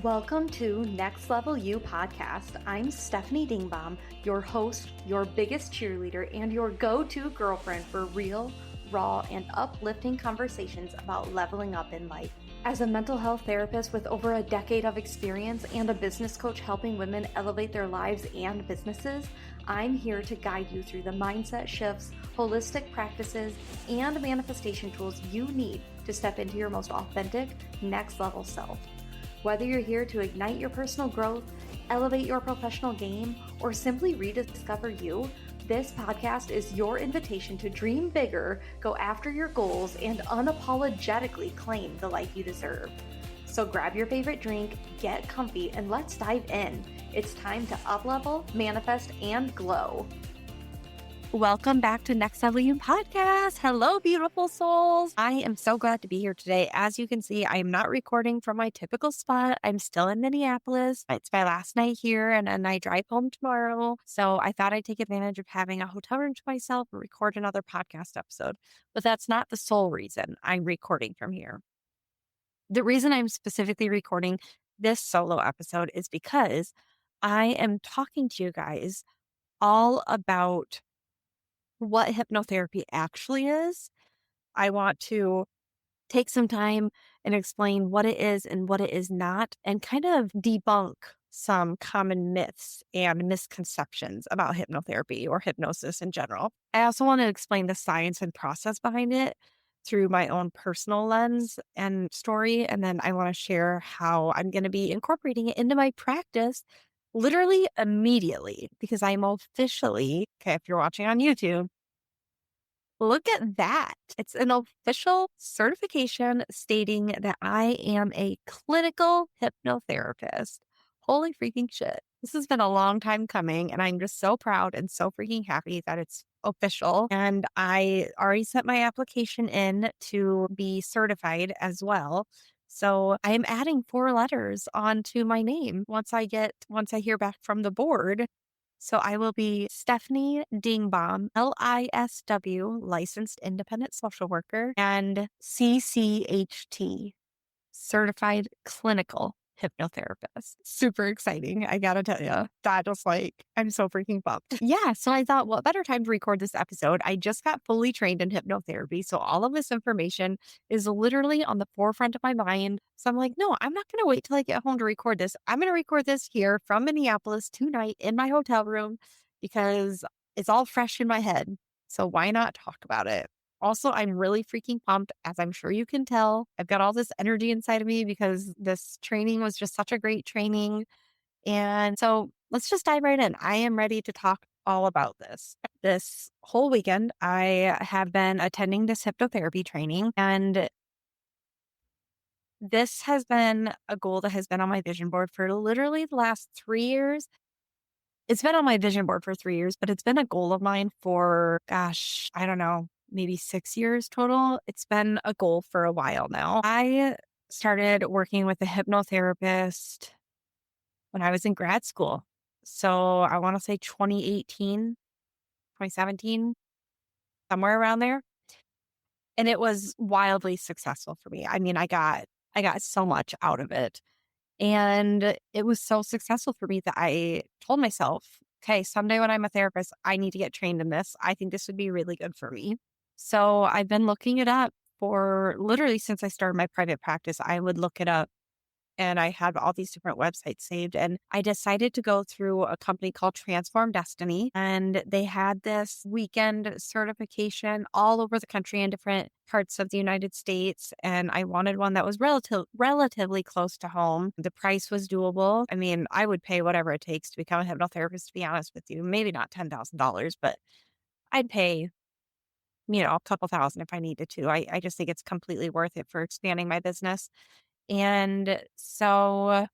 Welcome to Next Level You podcast. I'm Stefanie Dingbaum, your host, your biggest cheerleader, and your go-to girlfriend for real, raw, and uplifting conversations about leveling up in life. As a mental health therapist with over a decade of experience and a business coach helping women elevate their lives and businesses, I'm here to guide you through the mindset shifts, holistic practices, and manifestation tools you need to step into your most authentic, next level self. Whether you're here to ignite your personal growth, elevate your professional game, or simply rediscover you, this podcast is your invitation to dream bigger, go after your goals, and unapologetically claim the life you deserve. So grab your favorite drink, get comfy, and let's dive in. It's time to up-level, manifest, and glow. Welcome back to Next Level You podcast. Hello, beautiful souls. I am so glad to be here today. As you can see, I am not recording from my typical spot. I'm still in Minneapolis. It's my last night here, and then I drive home tomorrow. So I thought I'd take advantage of having a hotel room to myself and record another podcast episode. But that's not the sole reason I'm recording from here. The reason I'm specifically recording this solo episode is because I am talking to you guys all about what hypnotherapy actually is. I want to take some time and explain what it is and what it is not, and kind of debunk some common myths and misconceptions about hypnotherapy or hypnosis in general. I also want to explain the science and process behind it through my own personal lens and story. And then I want to share how I'm going to be incorporating it into my practice literally immediately, because I'm officially, okay, if you're watching on YouTube, look at that. It's an official certification stating that I am a clinical hypnotherapist. Holy freaking shit. This has been a long time coming, and I'm just so proud and so freaking happy that it's official. And I already sent my application in to be certified as well. So I am adding 4 letters onto my name once I hear back from the board. So I will be Stefanie Dingbaum, LISW, licensed independent social worker, and CCHT, certified clinical hypnotherapist. Super exciting. I gotta tell you, I'm so freaking pumped. Yeah. So I thought, what better time to record this episode? I just got fully trained in hypnotherapy. So all of this information is literally on the forefront of my mind. So I'm like, no, I'm not going to wait till I get home to record this. I'm going to record this here from Minneapolis tonight in my hotel room because it's all fresh in my head. So why not talk about it? Also, I'm really freaking pumped, as I'm sure you can tell. I've got all this energy inside of me because this training was just such a great training. And so let's just dive right in. I am ready to talk all about this. This whole weekend, I have been attending this hypnotherapy training, and this has been a goal that has been on my vision board for literally the last 3 years. It's been on my vision board for 3 years, but it's been a goal of mine for, gosh, I don't know, maybe 6 years total. It's been a goal for a while now. I started working with a hypnotherapist when I was in grad school. So I want to say 2018, 2017, somewhere around there. And it was wildly successful for me. I mean, I got so much out of it. And it was so successful for me that I told myself, okay, someday when I'm a therapist, I need to get trained in this. I think this would be really good for me. So I've been looking it up for literally since I started my private practice. I would look it up, and I had all these different websites saved. And I decided to go through a company called Transform Destiny. And they had this weekend certification all over the country in different parts of the United States. And I wanted one that was relatively close to home. The price was doable. I mean, I would pay whatever it takes to become a hypnotherapist, to be honest with you. Maybe not $10,000, but I'd pay, a couple thousand if I needed to. I just think it's completely worth it for expanding my business. And so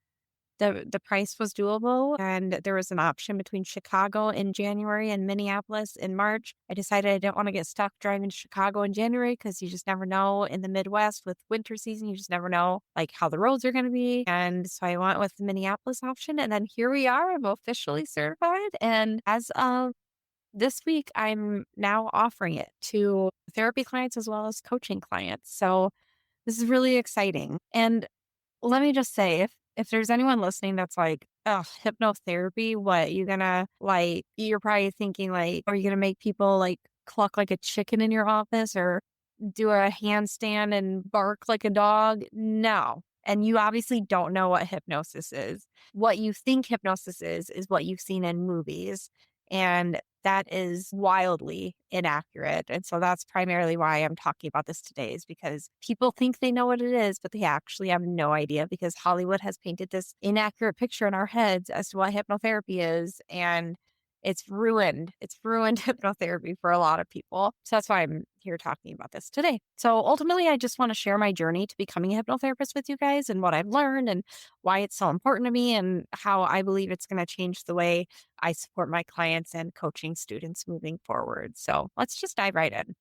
the price was doable, and there was an option between Chicago in January and Minneapolis in March. I decided I didn't want to get stuck driving to Chicago in January because you just never know in the Midwest with winter season. You just never know like how the roads are going to be. And so I went with the Minneapolis option, and then here we are. I'm officially certified. And as of this week, I'm now offering it to therapy clients as well as coaching clients. So this is really exciting. And let me just say, if there's anyone listening that's like, oh, hypnotherapy, what you gonna like, you're probably thinking like, are you gonna make people like cluck like a chicken in your office or do a handstand and bark like a dog? No. And you obviously don't know what hypnosis is. What you think hypnosis is what you've seen in movies. And that is wildly inaccurate. And so that's primarily why I'm talking about this today, is because people think they know what it is, but they actually have no idea because Hollywood has painted this inaccurate picture in our heads as to what hypnotherapy is. And it's ruined hypnotherapy for a lot of people. So that's why I'm here talking about this today. So ultimately, I just want to share my journey to becoming a hypnotherapist with you guys and what I've learned and why it's so important to me and how I believe it's going to change the way I support my clients and coaching students moving forward. So let's just dive right in.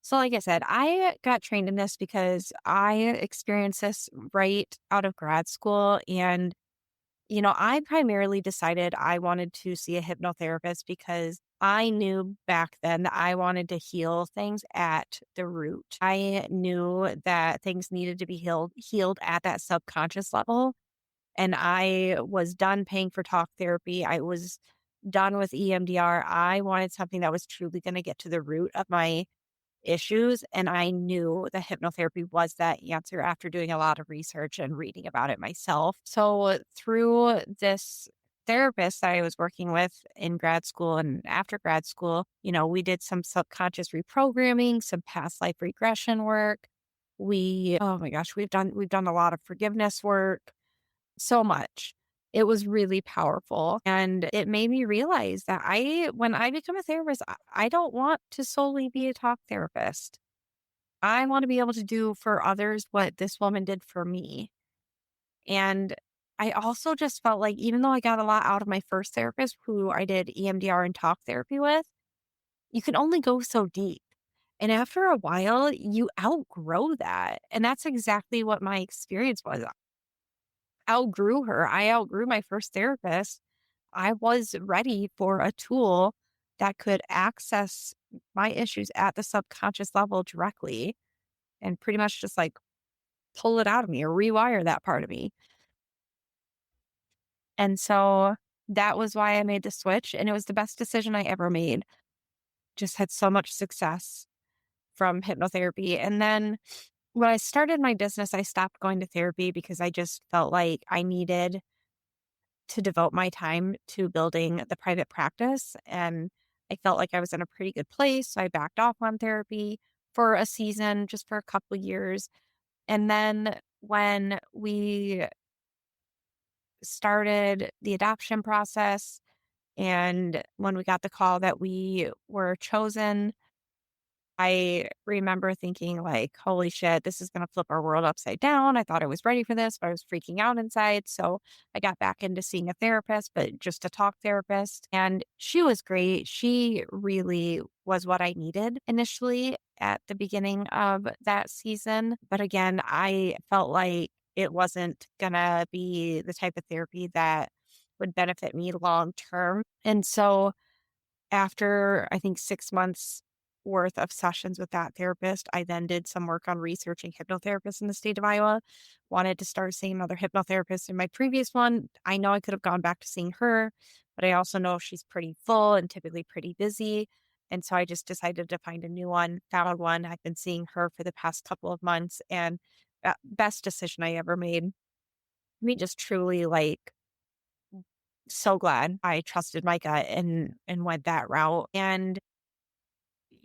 So, like I said, I got trained in this because I experienced this right out of grad school. And I primarily decided I wanted to see a hypnotherapist because I knew back then that I wanted to heal things at the root. I knew that things needed to be healed at that subconscious level. And I was done paying for talk therapy. I was done with EMDR. I wanted something that was truly going to get to the root of my issues. And I knew that hypnotherapy was that answer after doing a lot of research and reading about it myself. So through this therapist that I was working with in grad school and after grad school, we did some subconscious reprogramming, some past life regression work. Oh my gosh, we've done a lot of forgiveness work, so much. It was really powerful. And it made me realize that when I become a therapist, I don't want to solely be a talk therapist. I want to be able to do for others what this woman did for me. And I also just felt like, even though I got a lot out of my first therapist, who I did EMDR and talk therapy with, you can only go so deep. And after a while, you outgrow that. And that's exactly what my experience was. Outgrew her. I outgrew my first therapist. I was ready for a tool that could access my issues at the subconscious level directly and pretty much just like pull it out of me or rewire that part of me. And so that was why I made the switch. And it was the best decision I ever made. Just had so much success from hypnotherapy. And then when I started my business, I stopped going to therapy because I just felt like I needed to devote my time to building the private practice. And I felt like I was in a pretty good place. So I backed off on therapy for a season, just for a couple years. And then when we started the adoption process and when we got the call that we were chosen, I remember thinking like, holy shit, this is going to flip our world upside down. I thought I was ready for this, but I was freaking out inside. So I got back into seeing a therapist, but just a talk therapist. And she was great. She really was what I needed initially at the beginning of that season. But again, I felt like it wasn't going to be the type of therapy that would benefit me long term. And so after, I think, 6 months worth of sessions with that therapist, I then did some work on researching hypnotherapists in the state of Iowa. Wanted to start seeing another hypnotherapist in my previous one. I know I could have gone back to seeing her, but I also know she's pretty full and typically pretty busy. And so I just decided to find a new one, found one. I've been seeing her for the past couple of months, and best decision I ever made. I mean, just truly like so glad I trusted my gut and went that route. And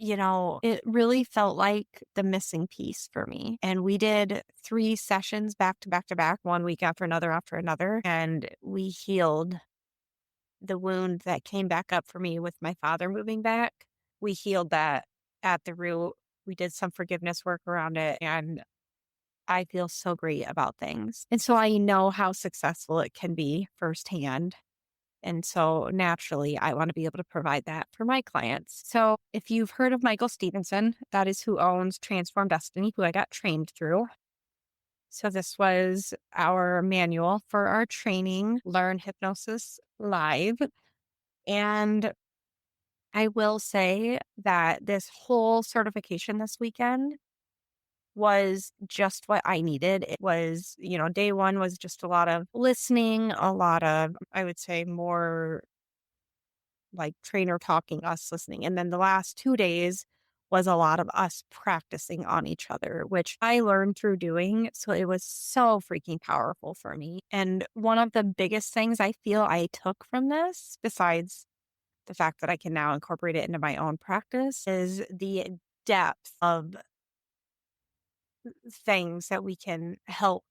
it really felt like the missing piece for me. And we did 3 sessions back to back to back, one week after another. And we healed the wound that came back up for me with my father moving back. We healed that at the root. We did some forgiveness work around it. And I feel so great about things. And so I know how successful it can be firsthand. And so naturally, I want to be able to provide that for my clients. So if you've heard of Michael Stevenson, that is who owns Transform Destiny, who I got trained through. So this was our manual for our training, Learn Hypnosis Live. And I will say that this whole certification this weekend was just what I needed. It was, day one was just a lot of listening, a lot of, I would say, more like trainer talking, us listening. And then the last 2 days was a lot of us practicing on each other, which I learned through doing. So it was so freaking powerful for me. And one of the biggest things I feel I took from this, besides the fact that I can now incorporate it into my own practice, is the depth of things that we can help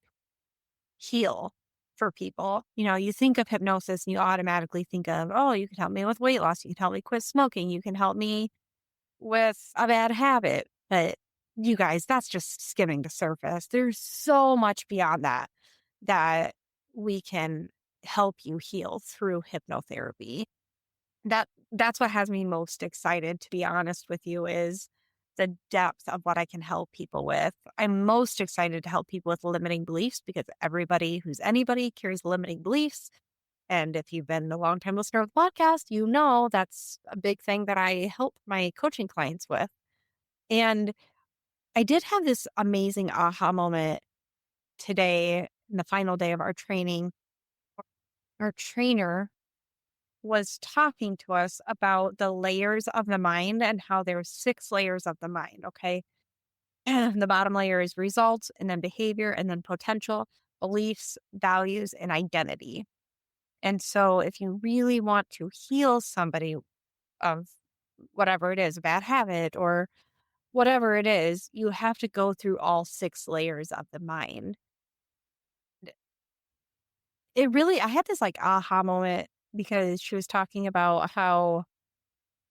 heal for people. You think of hypnosis and you automatically think of, oh, you can help me with weight loss. You can help me quit smoking. You can help me with a bad habit. But you guys, that's just skimming the surface. There's so much beyond that we can help you heal through hypnotherapy. That's what has me most excited, to be honest with you, is the depth of what I can help people with. I'm most excited to help people with limiting beliefs because everybody who's anybody carries limiting beliefs. And if you've been a long time listener of the podcast, you know that's a big thing that I help my coaching clients with. And I did have this amazing aha moment today, in the final day of our training. Our trainer was talking to us about the layers of the mind and how there's 6 layers of the mind. Okay. The bottom layer is results, and then behavior, and then potential, beliefs, values, and identity. And so if you really want to heal somebody of whatever it is, a bad habit or whatever it is, you have to go through all 6 layers of the mind. I had this like aha moment because she was talking about how,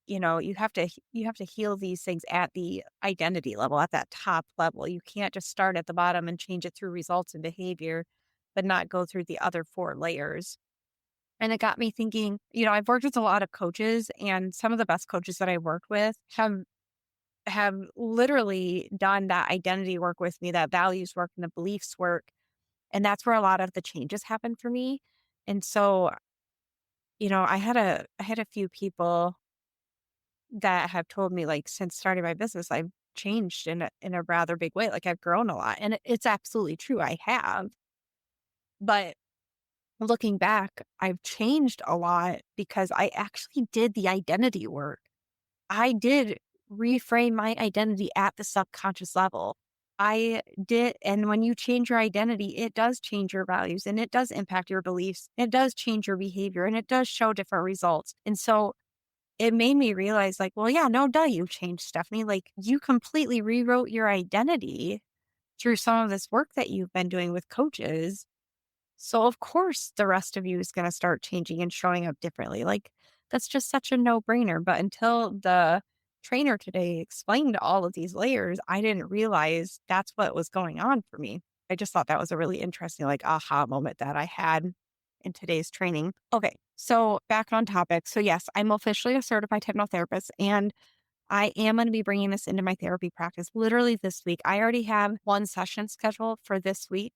you have to heal these things at the identity level, at that top level. You can't just start at the bottom and change it through results and behavior, but not go through the other 4 layers. And it got me thinking, I've worked with a lot of coaches, and some of the best coaches that I worked with have literally done that identity work with me, that values work and the beliefs work. And that's where a lot of the changes happen for me. And so, I had a few people that have told me, like, since starting my business, I've changed in a rather big way. Like, I've grown a lot. And it's absolutely true. I have. But looking back, I've changed a lot because I actually did the identity work. I did reframe my identity at the subconscious level. I did. And when you change your identity, it does change your values, and it does impact your beliefs. It does change your behavior, and it does show different results. And so it made me realize, like, well, yeah, no, duh, you changed, Stephanie. Like, you completely rewrote your identity through some of this work that you've been doing with coaches. So, of course, the rest of you is going to start changing and showing up differently. Like, that's just such a no brainer. But until the trainer today explained all of these layers, I didn't realize that's what was going on for me. I just thought that was a really interesting, like, aha moment that I had in today's training. Okay. So, back on topic. So, yes, I'm officially a certified hypnotherapist, and I am going to be bringing this into my therapy practice literally this week. I already have one session scheduled for this week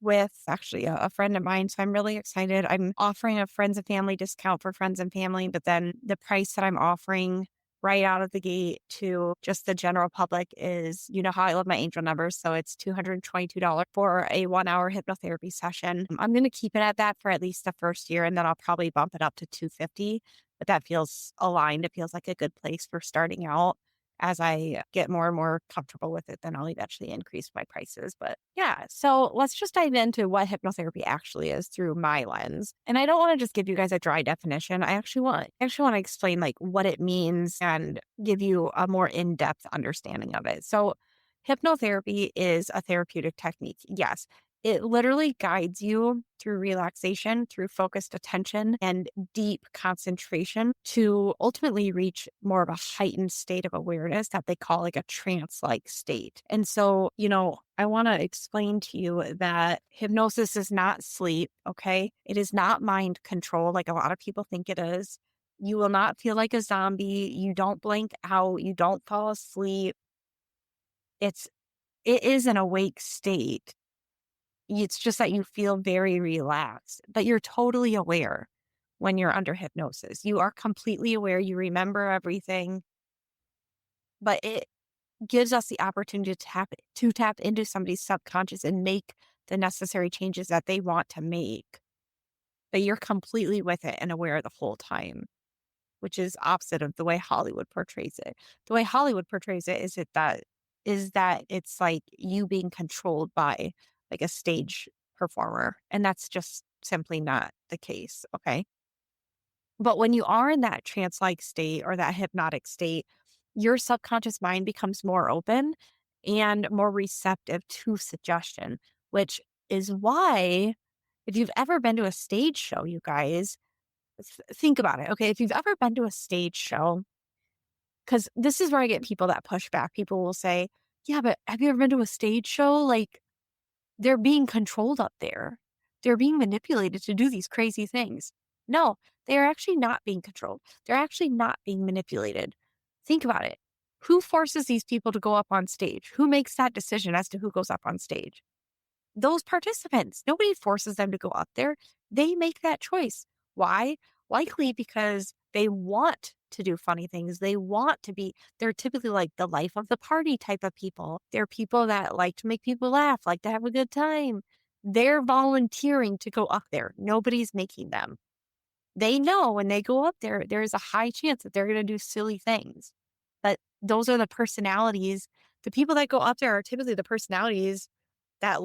with actually a friend of mine. So I'm really excited. I'm offering a friends and family discount for friends and family, but then the price that I'm offering right out of the gate to just the general public is, how I love my angel numbers. So it's $222 for a 1 hour hypnotherapy session. I'm going to keep it at that for at least the first year, and then I'll probably bump it up to $250. But that feels aligned. It feels like a good place for starting out. As I get more and more comfortable with it, then I'll eventually increase my prices. But yeah, so let's just dive into what hypnotherapy actually is through my lens. And I don't want to just give you guys a dry definition. I actually want to explain like what it means and give you a more in-depth understanding of it. So hypnotherapy is a therapeutic technique. Yes. It literally guides you through relaxation, through focused attention and deep concentration to ultimately reach more of a heightened state of awareness that they call like a trance like state. And so, I want to explain to you that hypnosis is not sleep. Okay. It is not mind control like a lot of people think it is. You will not feel like a zombie. You don't blank out. You don't fall asleep. It's, it is an awake state. It's just that you feel very relaxed, but you're totally aware when you're under hypnosis. You are completely aware. You remember everything, but gives us the opportunity to tap into somebody's subconscious and make the necessary changes that they want to make. But you're completely with it and aware the whole time, which is opposite of the way Hollywood portrays it. The way Hollywood portrays it is that it's like you being controlled by like a stage performer. And that's just simply not the case. Okay. But when you are in that trance like state or that hypnotic state, your subconscious mind becomes more open and more receptive to suggestion, which is why, if you've ever been to a stage show, you guys, think about it. Okay. If you've ever been to a stage show, because this is where I get people that push back. People will say, yeah, but have you ever been to a stage show? Like, they're being controlled up there. They're being manipulated to do these crazy things. No, they are actually not being controlled. They're actually not being manipulated. Think about it. Who forces these people to go up on stage? Who makes that decision as to who goes up on stage? Those participants. Nobody forces them to go up there. They make that choice. Why? Likely because they want to do funny things. They're typically like the life of the party type of people. They're people that like to make people laugh, like to have a good time. They're volunteering to go up there. Nobody's making them. They know when they go up there, there's a high chance that they're going to do silly things. But those are the personalities. The people that go up there are typically the personalities that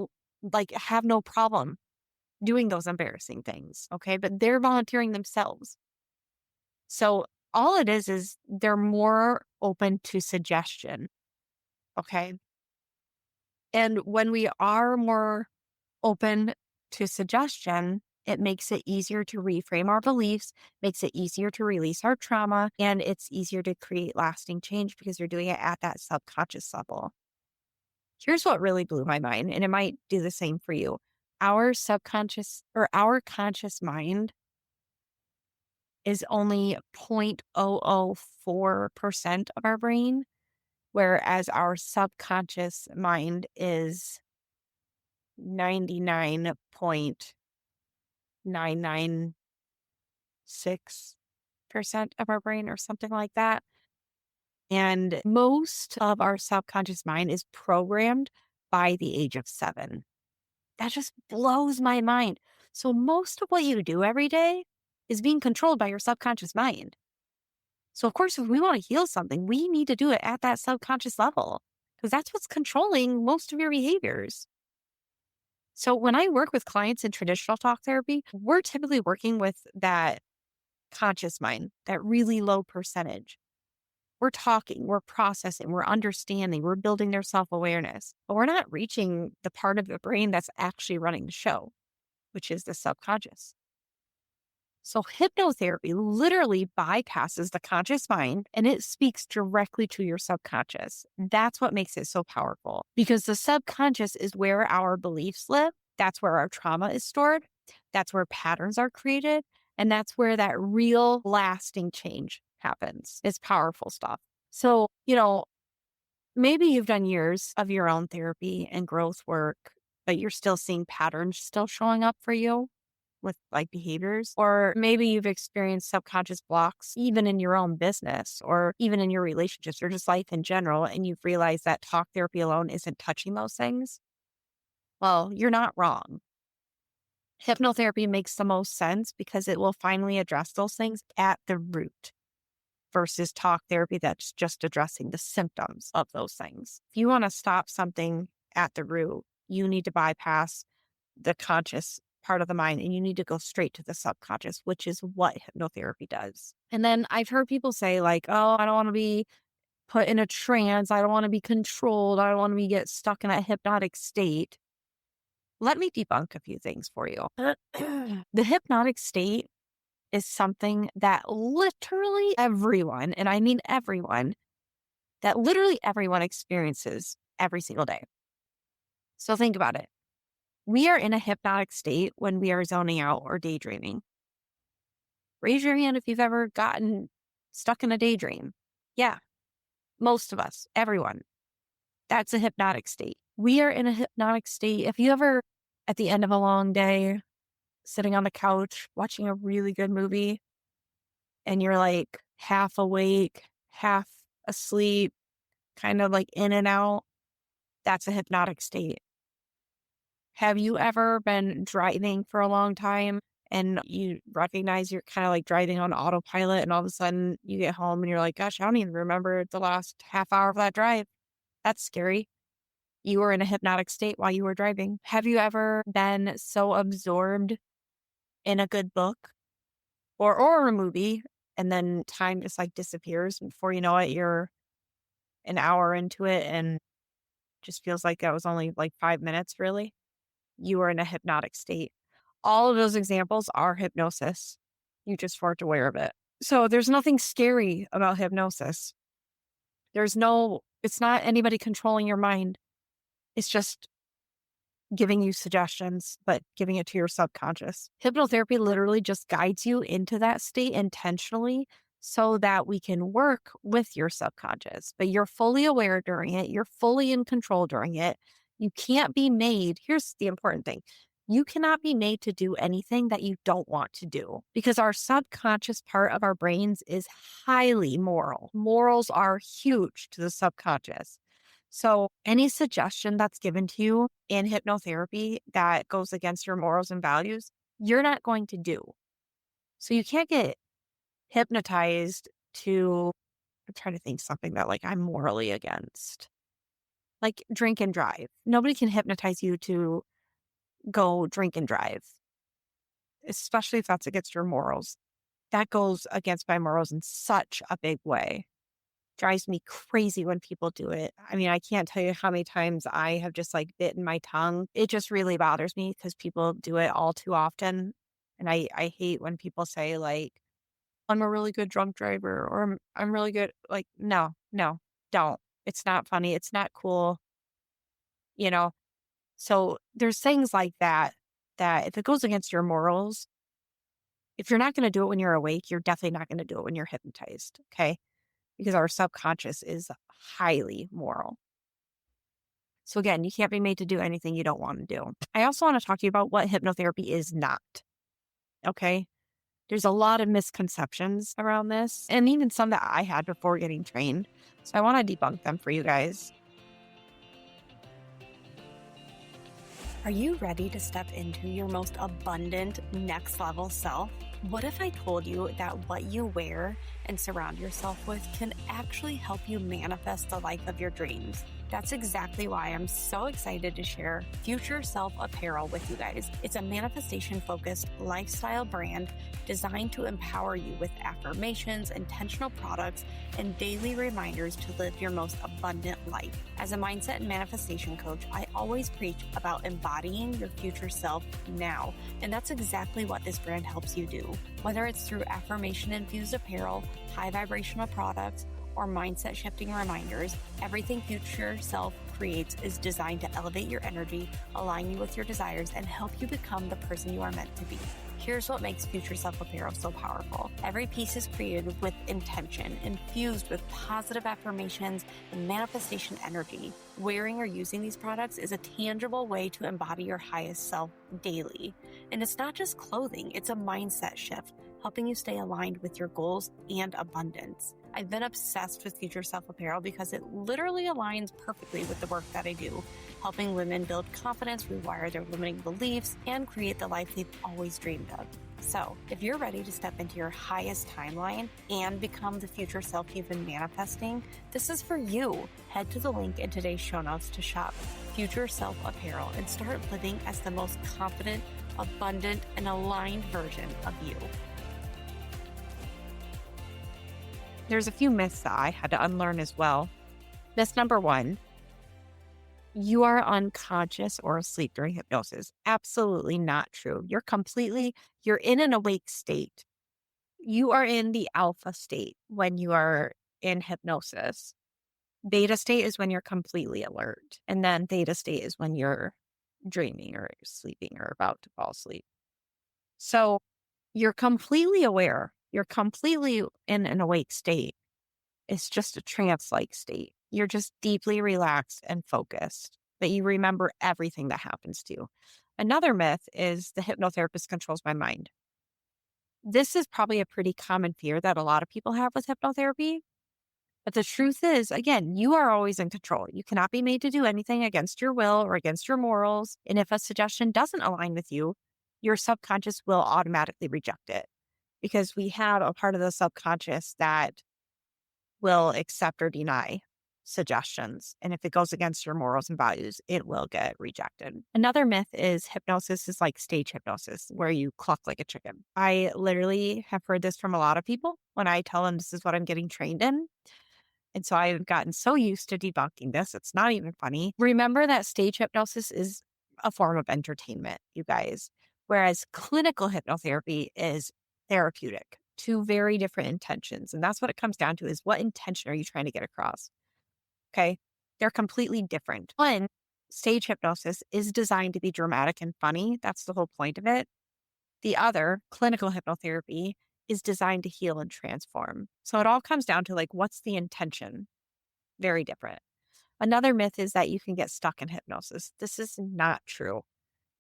like have no problem doing those embarrassing things. Okay. But they're volunteering themselves. So all it is they're more open to suggestion. Okay. And when we are more open to suggestion, it makes it easier to reframe our beliefs, makes it easier to release our trauma, and it's easier to create lasting change because you're doing it at that subconscious level. Here's what really blew my mind, and it might do the same for you. Our subconscious or our conscious mind is only 0.004% of our brain, whereas our subconscious mind is 99.996% of our brain or something like that. And most of our subconscious mind is programmed by the age of 7. That just blows my mind. So most of what you do every day is being controlled by your subconscious mind. So of course, if we want to heal something, we need to do it at that subconscious level because that's what's controlling most of your behaviors. So when I work with clients in traditional talk therapy, we're typically working with that conscious mind, that really low percentage. We're talking, we're processing, we're understanding, we're building their self-awareness, but we're not reaching the part of the brain that's actually running the show, which is the subconscious. So hypnotherapy literally bypasses the conscious mind and it speaks directly to your subconscious. That's what makes it so powerful because the subconscious is where our beliefs live. That's where our trauma is stored. That's where patterns are created. And that's where that real lasting change happens. It's powerful stuff. So, maybe you've done years of your own therapy and growth work, but you're still seeing patterns still showing up for you with like behaviors, or maybe you've experienced subconscious blocks even in your own business or even in your relationships or just life in general. And you've realized that talk therapy alone isn't touching those things. Well, you're not wrong. Hypnotherapy makes the most sense because it will finally address those things at the root versus talk therapy that's just addressing the symptoms of those things. If you want to stop something at the root, you need to bypass the conscious part of the mind and you need to go straight to the subconscious, which is what hypnotherapy does. And then I've heard people say like, oh, I don't want to be put in a trance. I don't want to be controlled. I don't want to get stuck in a hypnotic state. Let me debunk a few things for you. The hypnotic state is something that literally everyone, and I mean everyone, that literally everyone experiences every single day. So think about it. We are in a hypnotic state when we are zoning out or daydreaming. Raise your hand if you've ever gotten stuck in a daydream. Yeah, most of us, everyone. That's a hypnotic state. We are in a hypnotic state. If you ever, at the end of a long day, sitting on the couch, watching a really good movie, and you're like half awake, half asleep, kind of like in and out, that's a hypnotic state. Have you ever been driving for a long time and you recognize you're kind of like driving on autopilot and all of a sudden you get home and you're like, gosh, I don't even remember the last half hour of that drive. That's scary. You were in a hypnotic state while you were driving. Have you ever been so absorbed in a good book or a movie and then time just like disappears and before you know it, you're an hour into it and just feels like that was only like 5 minutes, really? You were in a hypnotic state. All of those examples are hypnosis. You just weren't aware of it. So there's nothing scary about hypnosis. It's not anybody controlling your mind. It's just giving you suggestions, but giving it to your subconscious. Hypnotherapy literally just guides you into that state intentionally so that we can work with your subconscious, but you're fully aware during it. You're fully in control during it. You can't be made. Here's the important thing. You cannot be made to do anything that you don't want to do because our subconscious part of our brains is highly moral. Morals are huge to the subconscious. So any suggestion that's given to you in hypnotherapy that goes against your morals and values, you're not going to do. So you can't get hypnotized to, I'm trying to think something that like I'm morally against, like drink and drive. Nobody can hypnotize you to go drink and drive, especially if that's against your morals. That goes against my morals in such a big way. Drives me crazy when people do it. I mean, I can't tell you how many times I have just like bitten my tongue. It just really bothers me because people do it all too often. And I hate when people say like, I'm a really good drunk driver or I'm really good. Like, no, don't. It's not funny. It's not cool. You know? So there's things like that, that if it goes against your morals, if you're not going to do it when you're awake, you're definitely not going to do it when you're hypnotized. Okay. Because our subconscious is highly moral. So again, you can't be made to do anything you don't want to do. I also want to talk to you about what hypnotherapy is not. Okay. There's a lot of misconceptions around this, and even some that I had before getting trained. So I want to debunk them for you guys. Are you ready to step into your most abundant next level self? What if I told you that what you wear and surround yourself with can actually help you manifest the life of your dreams? That's exactly why I'm so excited to share Future Self Apparel with you guys. It's a manifestation-focused lifestyle brand designed to empower you with affirmations, intentional products, and daily reminders to live your most abundant life. As a mindset and manifestation coach, I always preach about embodying your future self now, and that's exactly what this brand helps you do. Whether it's through affirmation-infused apparel, high vibrational products, or mindset shifting reminders, everything Future Self creates is designed to elevate your energy, align you with your desires, and help you become the person you are meant to be. Here's what makes Future Self Apparel so powerful. Every piece is created with intention, infused with positive affirmations and manifestation energy. Wearing or using these products is a tangible way to embody your highest self daily. And it's not just clothing, it's a mindset shift, helping you stay aligned with your goals and abundance. I've been obsessed with Future Self Apparel because it literally aligns perfectly with the work that I do, helping women build confidence, rewire their limiting beliefs, and create the life they've always dreamed of. So, if you're ready to step into your highest timeline and become the future self you've been manifesting, this is for you. Head to the link in today's show notes to shop Future Self Apparel and start living as the most confident, abundant, and aligned version of you. There's a few myths that I had to unlearn as well. Myth number 1, you are unconscious or asleep during hypnosis. Absolutely not true. You're in an awake state. You are in the alpha state when you are in hypnosis. Beta state is when you're completely alert. And then theta state is when you're dreaming or sleeping or about to fall asleep. So you're completely aware. You're completely in an awake state. It's just a trance-like state. You're just deeply relaxed and focused, but you remember everything that happens to you. Another myth is the hypnotherapist controls my mind. This is probably a pretty common fear that a lot of people have with hypnotherapy. But the truth is, again, you are always in control. You cannot be made to do anything against your will or against your morals. And if a suggestion doesn't align with you, your subconscious will automatically reject it because we have a part of the subconscious that will accept or deny suggestions. And if it goes against your morals and values, it will get rejected. Another myth is hypnosis is like stage hypnosis, where you cluck like a chicken. I literally have heard this from a lot of people when I tell them this is what I'm getting trained in. And so I've gotten so used to debunking this, it's not even funny. Remember that stage hypnosis is a form of entertainment, you guys, whereas clinical hypnotherapy is therapeutic, two very different intentions. And that's what it comes down to is what intention are you trying to get across? Okay. They're completely different. One, stage hypnosis is designed to be dramatic and funny. That's the whole point of it. The other, clinical hypnotherapy, is designed to heal and transform. So it all comes down to like, what's the intention? Very different. Another myth is that you can get stuck in hypnosis. This is not true.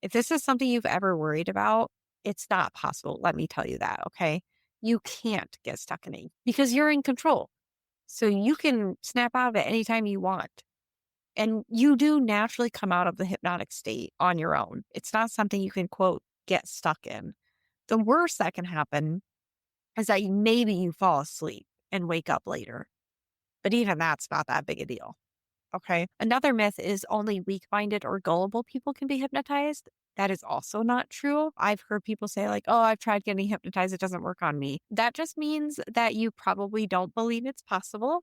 If this is something you've ever worried about, it's not possible. Let me tell you that. Okay. You can't get stuck in it because you're in control. So you can snap out of it anytime you want. And you do naturally come out of the hypnotic state on your own. It's not something you can, quote, get stuck in. The worst that can happen is that maybe you fall asleep and wake up later. But even that's not that big a deal. Okay. Another myth is only weak minded or gullible people can be hypnotized. That is also not true. I've heard people say, like, oh, I've tried getting hypnotized. It doesn't work on me. That just means that you probably don't believe it's possible,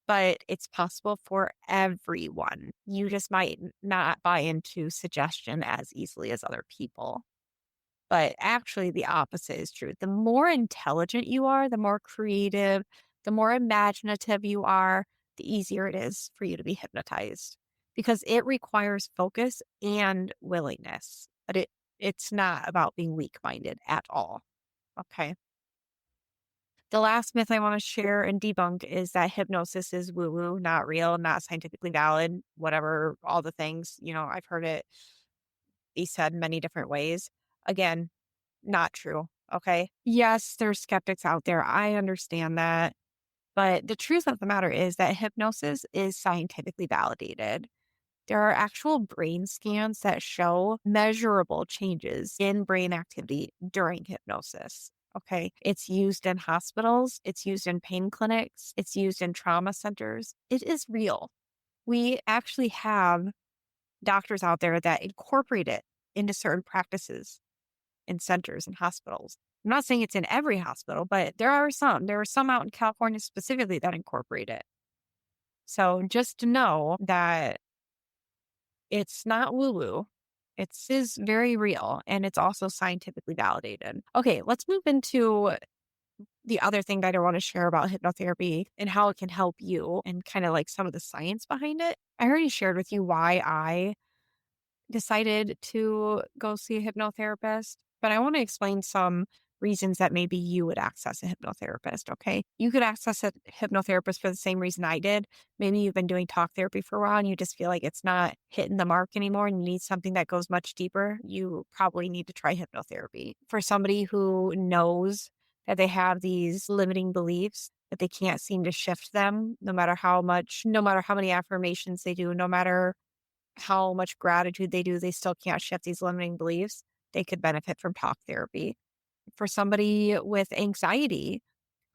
but it's possible for everyone. You just might not buy into suggestion as easily as other people. But actually, the opposite is true. The more intelligent you are, the more creative, the more imaginative you are, the easier it is for you to be hypnotized because it requires focus and willingness. But it's not about being weak minded at all. Okay. The last myth I want to share and debunk is that hypnosis is woo woo, not real, not scientifically valid, whatever, all the things. I've heard it be said many different ways. Again, not true. Okay. Yes, there's skeptics out there. I understand that. But the truth of the matter is that hypnosis is scientifically validated. There are actual brain scans that show measurable changes in brain activity during hypnosis. Okay. It's used in hospitals, it's used in pain clinics, it's used in trauma centers. It is real. We actually have doctors out there that incorporate it into certain practices in centers and hospitals. I'm not saying it's in every hospital, but there are some. There are some out in California specifically that incorporate it. So just to know that it's not woo woo, it is very real and it's also scientifically validated. Okay, let's move into the other thing that I want to share about hypnotherapy and how it can help you and kind of like some of the science behind it. I already shared with you why I decided to go see a hypnotherapist, but I want to explain some reasons that maybe you would access a hypnotherapist. Okay. You could access a hypnotherapist for the same reason I did. Maybe you've been doing talk therapy for a while and you just feel like it's not hitting the mark anymore and you need something that goes much deeper. You probably need to try hypnotherapy. For somebody who knows that they have these limiting beliefs, that they can't seem to shift them no matter how much, no matter how many affirmations they do, no matter how much gratitude they do, they still can't shift these limiting beliefs. They could benefit from talk therapy. For somebody with anxiety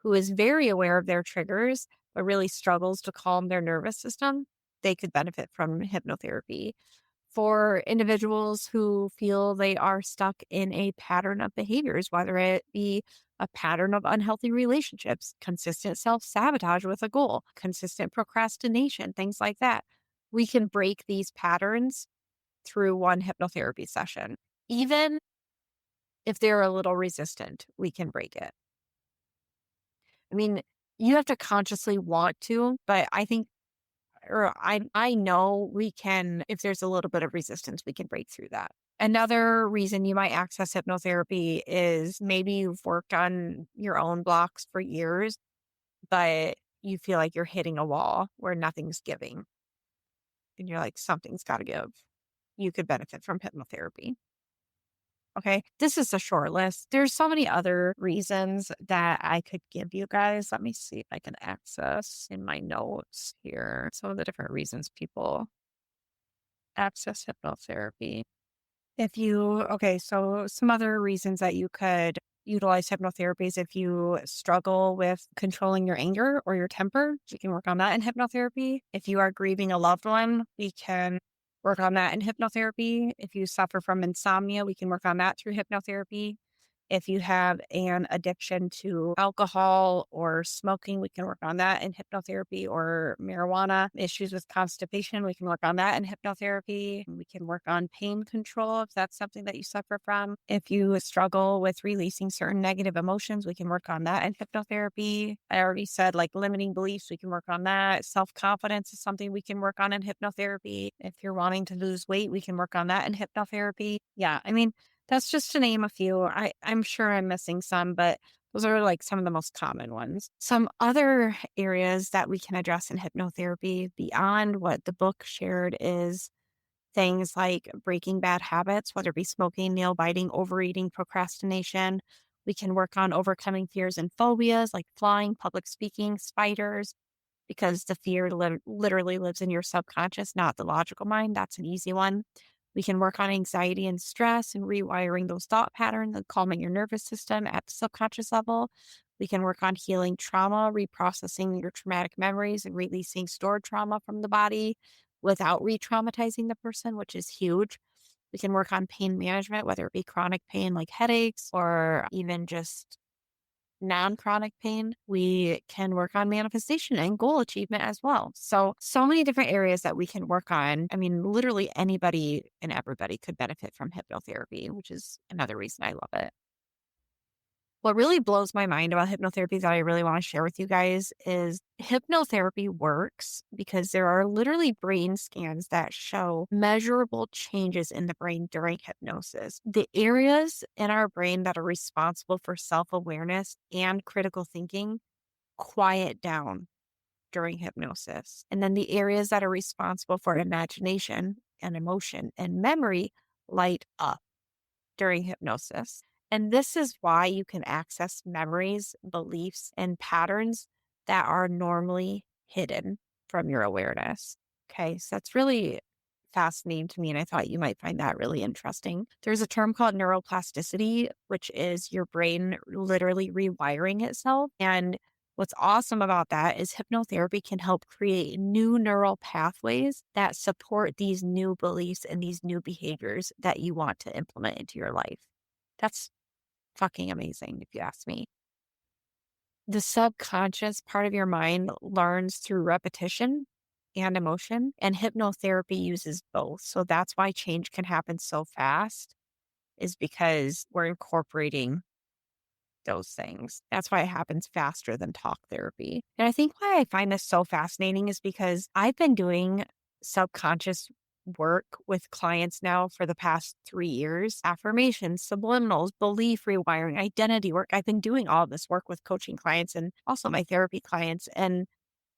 who is very aware of their triggers, but really struggles to calm their nervous system, they could benefit from hypnotherapy. For individuals who feel they are stuck in a pattern of behaviors, whether it be a pattern of unhealthy relationships, consistent self sabotage with a goal, consistent procrastination, things like that, we can break these patterns through one hypnotherapy session. Even if they're a little resistant, we can break it. I mean, you have to consciously want to, but I think, or I know we can, if there's a little bit of resistance, we can break through that. Another reason you might access hypnotherapy is maybe you've worked on your own blocks for years, but you feel like you're hitting a wall where nothing's giving. And you're like, something's got to give. You could benefit from hypnotherapy. Okay. This is a short list. There's so many other reasons that I could give you guys. Let me see if I can access in my notes here some of the different reasons people access hypnotherapy. Okay, so some other reasons that you could utilize hypnotherapy is if you struggle with controlling your anger or your temper, we can work on that in hypnotherapy. If you are grieving a loved one, we can work on that in hypnotherapy. If you suffer from insomnia, we can work on that through hypnotherapy. If you have an addiction to alcohol or smoking, we can work on that in hypnotherapy, or marijuana. Issues with constipation, we can work on that in hypnotherapy. We can work on pain control if that's something that you suffer from. If you struggle with releasing certain negative emotions, we can work on that in hypnotherapy. I already said like limiting beliefs, we can work on that. Self-confidence is something we can work on in hypnotherapy. If you're wanting to lose weight, we can work on that in hypnotherapy. Yeah, I mean, that's just to name a few. I'm sure I'm missing some, but those are like some of the most common ones. Some other areas that we can address in hypnotherapy beyond what the book shared is things like breaking bad habits, whether it be smoking, nail biting, overeating, procrastination. We can work on overcoming fears and phobias like flying, public speaking, spiders, because the fear literally lives in your subconscious, not the logical mind. That's an easy one. We can work on anxiety and stress and rewiring those thought patterns and calming your nervous system at the subconscious level. We can work on healing trauma, reprocessing your traumatic memories and releasing stored trauma from the body without re traumatizing the person, which is huge. We can work on pain management, whether it be chronic pain like headaches or even just non-chronic pain. We can work on manifestation and goal achievement as well. So many different areas that we can work on. I mean, literally anybody and everybody could benefit from hypnotherapy, which is another reason I love it. What really blows my mind about hypnotherapy that I really want to share with you guys is hypnotherapy works because there are literally brain scans that show measurable changes in the brain during hypnosis. The areas in our brain that are responsible for self awareness and critical thinking quiet down during hypnosis. And then the areas that are responsible for imagination and emotion and memory light up during hypnosis. And this is why you can access memories, beliefs, and patterns that are normally hidden from your awareness. Okay, so that's really fascinating to me. And I thought you might find that really interesting. There's a term called neuroplasticity, which is your brain literally rewiring itself. And what's awesome about that is hypnotherapy can help create new neural pathways that support these new beliefs and these new behaviors that you want to implement into your life. That's fucking amazing, if you ask me. The subconscious part of your mind learns through repetition and emotion, and hypnotherapy uses both. So that's why change can happen so fast, is because we're incorporating those things. That's why it happens faster than talk therapy. And I think why I find this so fascinating is because I've been doing subconscious work with clients now for the past 3 years. Affirmations, subliminals, belief rewiring, identity work. I've been doing all this work with coaching clients and also my therapy clients. And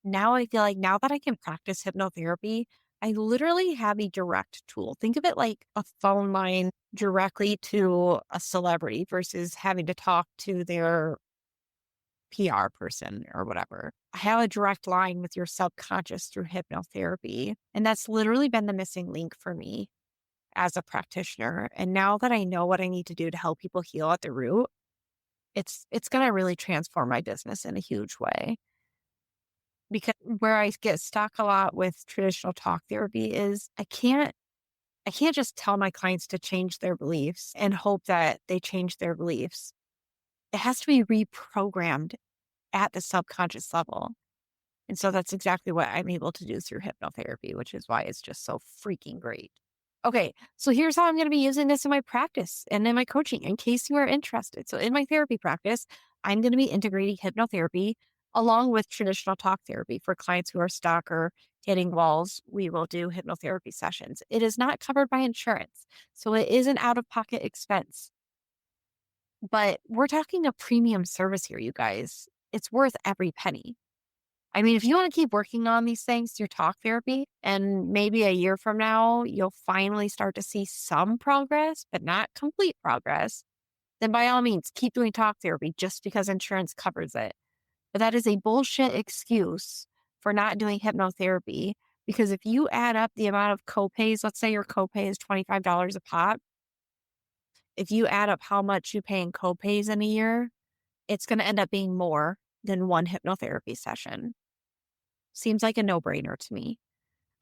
now I feel like now that I can practice hypnotherapy, I literally have a direct tool. Think of it like a phone line directly to a celebrity versus having to talk to their PR person or whatever. I have a direct line with your subconscious through hypnotherapy. And that's literally been the missing link for me as a practitioner. And now that I know what I need to do to help people heal at the root, it's going to really transform my business in a huge way. Because where I get stuck a lot with traditional talk therapy is I can't just tell my clients to change their beliefs and hope that they change their beliefs. It has to be reprogrammed at the subconscious level. And so that's exactly what I'm able to do through hypnotherapy, which is why it's just so freaking great. Okay, so here's how I'm going to be using this in my practice and in my coaching in case you are interested. So in my therapy practice, I'm going to be integrating hypnotherapy along with traditional talk therapy for clients who are stuck or hitting walls. We will do hypnotherapy sessions. It is not covered by insurance, so it is an out-of-pocket expense. But we're talking a premium service here, you guys. It's worth every penny. I mean, if you want to keep working on these things through talk therapy, and maybe a year from now, you'll finally start to see some progress, but not complete progress, then by all means, keep doing talk therapy just because insurance covers it. But that is a bullshit excuse for not doing hypnotherapy. Because if you add up the amount of copays, let's say your copay is $25 a pop. If you add up how much you pay in copays in a year, it's going to end up being more than one hypnotherapy session. Seems like a no brainer to me.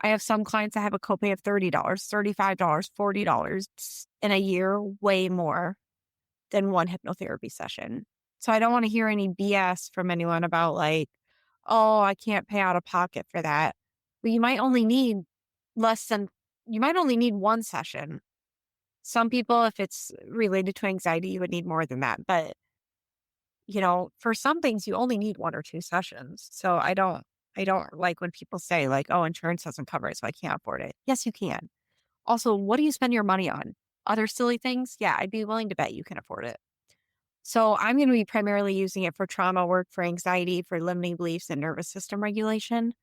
I have some clients that have a copay of $30, $35, $40 in a year, way more than one hypnotherapy session. So I don't want to hear any BS from anyone about like, oh, I can't pay out of pocket for that. But you might only need you might only need one session. Some people, if it's related to anxiety, you would need more than that. But, for some things, you only need one or two sessions. So I don't like when people say like, oh, insurance doesn't cover it, so I can't afford it. Yes, you can. Also, what do you spend your money on? Other silly things? Yeah, I'd be willing to bet you can afford it. So I'm going to be primarily using it for trauma work, for anxiety, for limiting beliefs and nervous system regulation.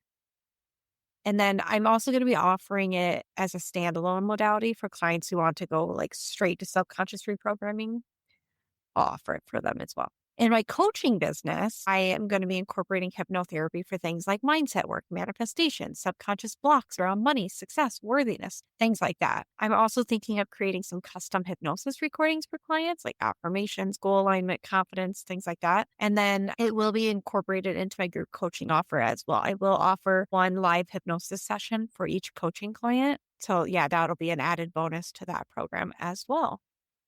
And then I'm also going to be offering it as a standalone modality for clients who want to go like straight to subconscious reprogramming. I'll offer it for them as well. In my coaching business, I am going to be incorporating hypnotherapy for things like mindset work, manifestation, subconscious blocks around money, success, worthiness, things like that. I'm also thinking of creating some custom hypnosis recordings for clients like affirmations, goal alignment, confidence, things like that. And then it will be incorporated into my group coaching offer as well. I will offer one live hypnosis session for each coaching client. So yeah, that'll be an added bonus to that program as well.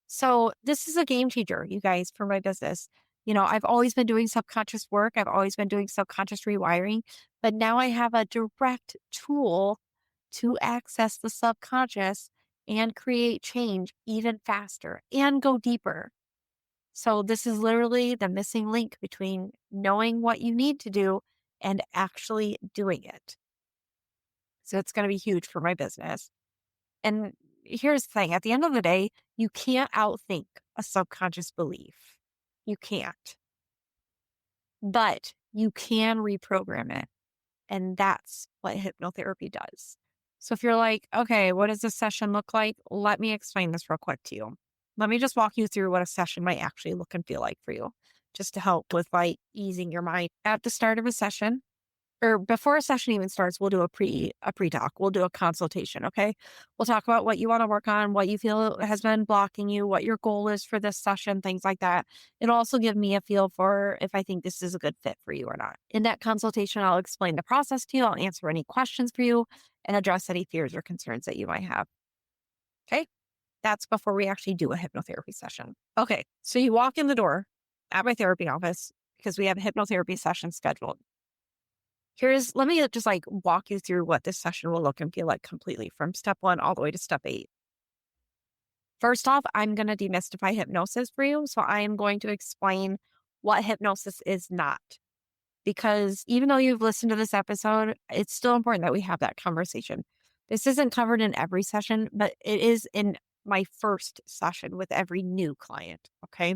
So this is a game changer, you guys, for my business. I've always been doing subconscious work. I've always been doing subconscious rewiring, but now I have a direct tool to access the subconscious and create change even faster and go deeper. So this is literally the missing link between knowing what you need to do and actually doing it. So it's going to be huge for my business. And here's the thing, at the end of the day, you can't outthink a subconscious belief. You can't. But you can reprogram it. And that's what hypnotherapy does. So if you're like, okay, what does this session look like? Let me explain this real quick to you. Let me just walk you through what a session might actually look and feel like for you, just to help with like easing your mind. At the start of a session, or before a session even starts, we'll do a pre-talk. We'll do a consultation, okay? We'll talk about what you want to work on, what you feel has been blocking you, what your goal is for this session, things like that. It'll also give me a feel for if I think this is a good fit for you or not. In that consultation, I'll explain the process to you. I'll answer any questions for you and address any fears or concerns that you might have. Okay? That's before we actually do a hypnotherapy session. Okay, so you walk in the door at my therapy office because we have a hypnotherapy session scheduled. Let me just like walk you through what this session will look and feel like completely from step 1 all the way to step 8. First off, I'm going to demystify hypnosis for you. So I am going to explain what hypnosis is not. Because even though you've listened to this episode, it's still important that we have that conversation. This isn't covered in every session, but it is in my first session with every new client. Okay.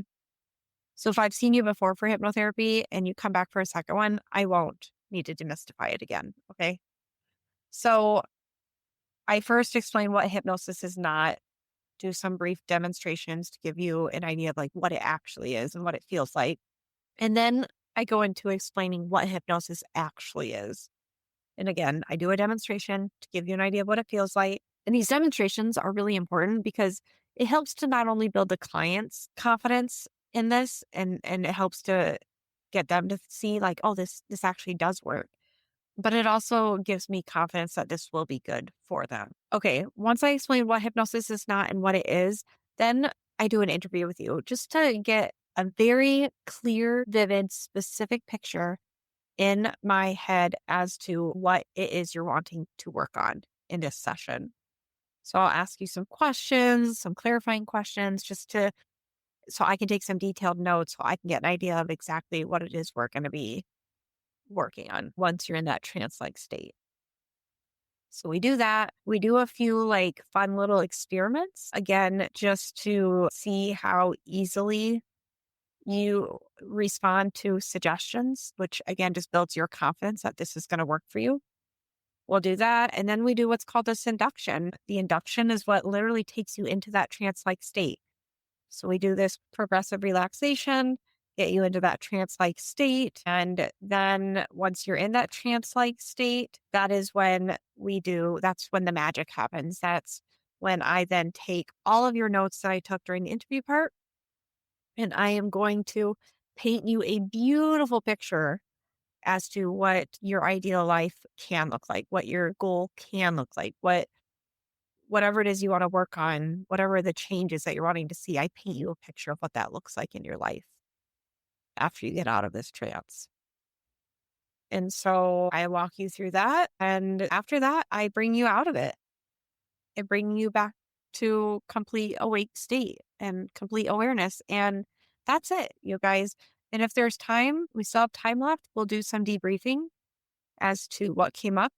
So if I've seen you before for hypnotherapy and you come back for a second one, I won't need to demystify it again. Okay. So I first explain what hypnosis is not, do some brief demonstrations to give you an idea of like what it actually is and what it feels like. And then I go into explaining what hypnosis actually is. And again, I do a demonstration to give you an idea of what it feels like. And these demonstrations are really important because it helps to not only build the client's confidence in this and it helps to get them to see like, oh, this actually does work. But it also gives me confidence that this will be good for them. Okay, once I explain what hypnosis is not and what it is, then I do an interview with you just to get a very clear, vivid, specific picture in my head as to what it is you're wanting to work on in this session. So I'll ask you some questions, some clarifying questions, so I can take some detailed notes so I can get an idea of exactly what it is we're going to be working on once you're in that trance-like state. So we do that. We do a few like fun little experiments, again, just to see how easily you respond to suggestions, which again just builds your confidence that this is going to work for you. We'll do that. And then we do what's called this induction. The induction is what literally takes you into that trance like state. So we do this progressive relaxation, get you into that trance like state. And then once you're in that trance like state, that's when the magic happens. That's when I then take all of your notes that I took during the interview part, and I am going to paint you a beautiful picture as to what your ideal life can look like, what your goal can look like, whatever it is you want to work on, whatever the changes that you're wanting to see. I paint you a picture of what that looks like in your life after you get out of this trance. And so I walk you through that. And after that, I bring you out of it. I bring you back to complete awake state and complete awareness. And that's it, you guys. And if there's time, we still have time left, we'll do some debriefing as to what came up.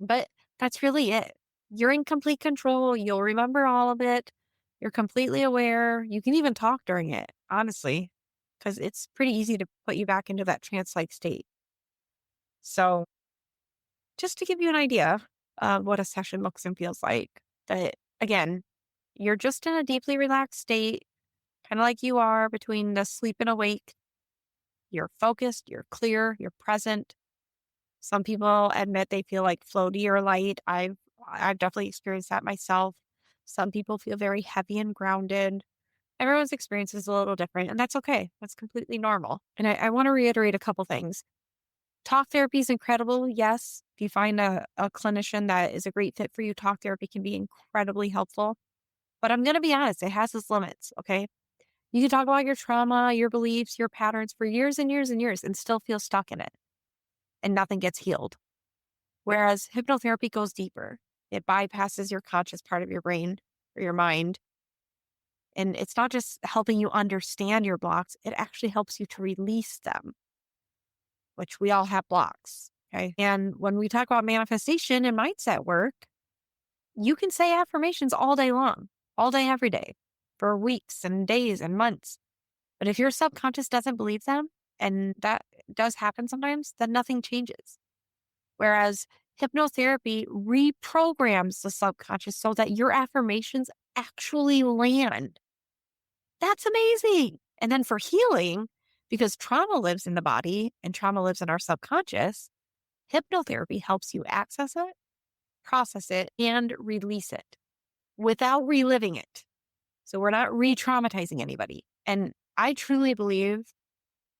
But that's really it. You're in complete control. You'll remember all of it. You're completely aware. You can even talk during it, honestly, because it's pretty easy to put you back into that trance-like state. So just to give you an idea of what a session looks and feels like, that again, you're just in a deeply relaxed state, kind of like you are between the sleep and awake. You're focused, you're clear, you're present. Some people admit they feel like floaty or light. I've definitely experienced that myself. Some people feel very heavy and grounded. Everyone's experience is a little different, and that's okay. That's completely normal. And I want to reiterate a couple things. Talk therapy is incredible. Yes. If you find a clinician that is a great fit for you, talk therapy can be incredibly helpful. But I'm going to be honest, it has its limits. Okay. You can talk about your trauma, your beliefs, your patterns for years and years and years and still feel stuck in it, and nothing gets healed. Whereas hypnotherapy goes deeper. It bypasses your conscious part of your brain or your mind. And it's not just helping you understand your blocks, it actually helps you to release them, which we all have blocks. Okay. And when we talk about manifestation and mindset work, you can say affirmations all day long, all day, every day, for weeks and days and months. But if your subconscious doesn't believe them, and that does happen sometimes, then nothing changes. Whereas hypnotherapy reprograms the subconscious so that your affirmations actually land. That's amazing. And then for healing, because trauma lives in the body and trauma lives in our subconscious, hypnotherapy helps you access it, process it, and release it without reliving it. So we're not re-traumatizing anybody. And I truly believe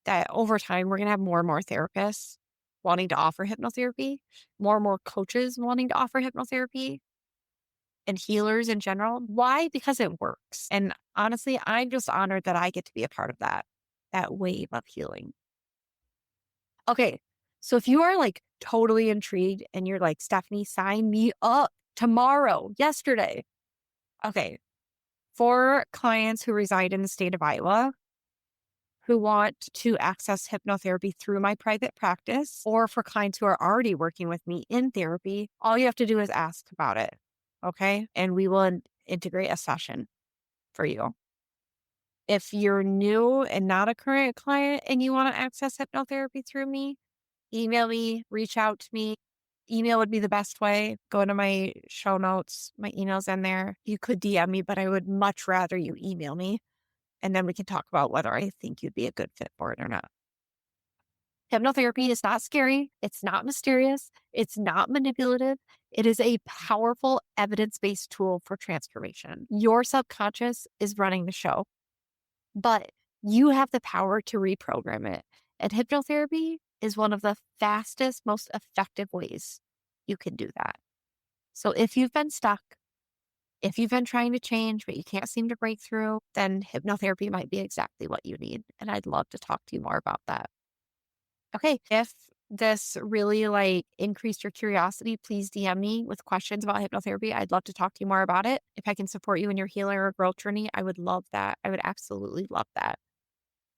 that over time, we're going to have more and more therapists wanting to offer hypnotherapy, more and more coaches wanting to offer hypnotherapy, and healers in general. Why? Because it works. And honestly, I'm just honored that I get to be a part of that wave of healing. Okay. So if you are like totally intrigued and you're like, Stefanie, sign me up tomorrow, yesterday. Okay. For clients who reside in the state of Iowa, who want to access hypnotherapy through my private practice, or for clients who are already working with me in therapy, all you have to do is ask about it. Okay. And we will integrate a session for you. If you're new and not a current client and you want to access hypnotherapy through me, email me, reach out to me. Email would be the best way. Go to my show notes, my email's in there. You could DM me, but I would much rather you email me. And then we can talk about whether I think you'd be a good fit for it or not. Hypnotherapy is not scary. It's not mysterious. It's not manipulative. It is a powerful evidence-based tool for transformation. Your subconscious is running the show, but you have the power to reprogram it. And hypnotherapy is one of the fastest, most effective ways you can do that. So if you've been stuck, if you've been trying to change, but you can't seem to break through, then hypnotherapy might be exactly what you need. And I'd love to talk to you more about that. Okay. If this really like increased your curiosity, please DM me with questions about hypnotherapy. I'd love to talk to you more about it. If I can support you in your healing or growth journey, I would love that. I would absolutely love that.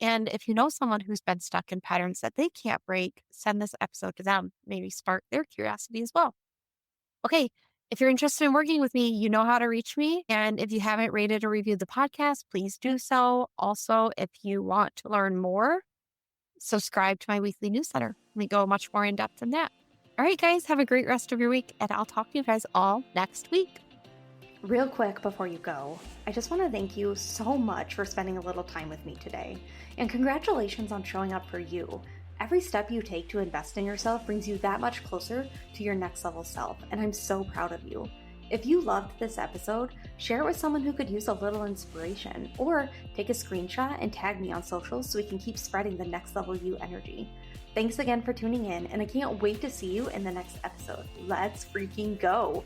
And if you know someone who's been stuck in patterns that they can't break, send this episode to them. Maybe spark their curiosity as well. Okay. If you're interested in working with me, you know how to reach me. And if you haven't rated or reviewed the podcast, please do so. Also, if you want to learn more, subscribe to my weekly newsletter. We go much more in depth than that. All right, guys, have a great rest of your week, and I'll talk to you guys all next week. Real quick before you go, I just want to thank you so much for spending a little time with me today. And congratulations on showing up for you. Every step you take to invest in yourself brings you that much closer to your next level self, and I'm so proud of you. If you loved this episode, share it with someone who could use a little inspiration, or take a screenshot and tag me on social so we can keep spreading the next level you energy. Thanks again for tuning in, and I can't wait to see you in the next episode. Let's freaking go!